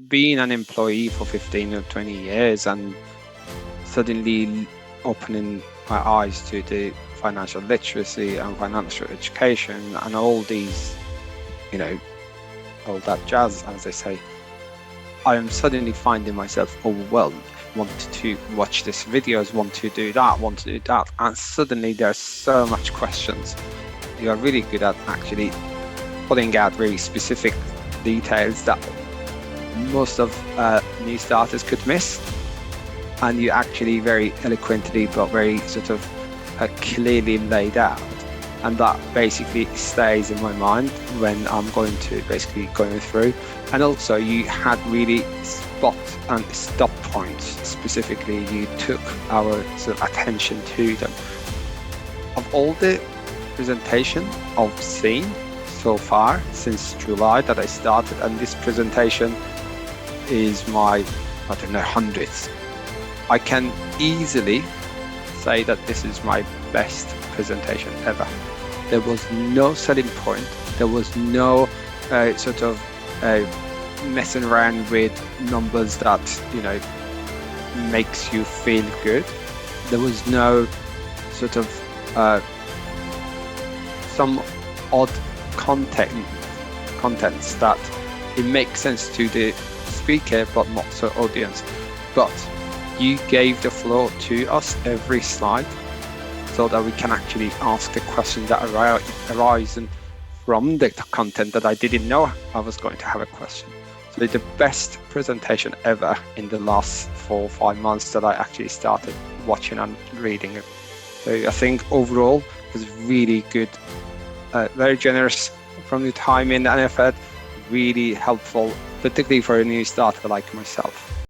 being an employee for 15 or 20 years and suddenly opening my eyes to the financial literacy and financial education and all these, all that jazz, as they say, I am suddenly finding myself overwhelmed, want to watch these videos, want to do that, and suddenly there's so much questions. You are really good at actually putting out really specific details that most of new starters could miss, and you actually very eloquently but very sort of clearly laid out, and that basically stays in my mind when I'm going through. And also you had really spot and stop points. Specifically, you took our sort of attention to them. Of all the presentation I've seen so far since July that I started, and this presentation is my, 100th. I can easily say that this is my best presentation ever. There was no selling point. There was no messing around with numbers that makes you feel good. There was no sort of some odd contents that it makes sense to the speaker but not to audience. But you gave the floor to us every slide so that we can actually ask the questions that arise from the content that I didn't know I was going to have a question. So it's the best presentation ever in the last 4 or 5 months that I actually started watching and reading it. So I think overall it was really good, very generous from your time and effort, really helpful, particularly for a new starter like myself.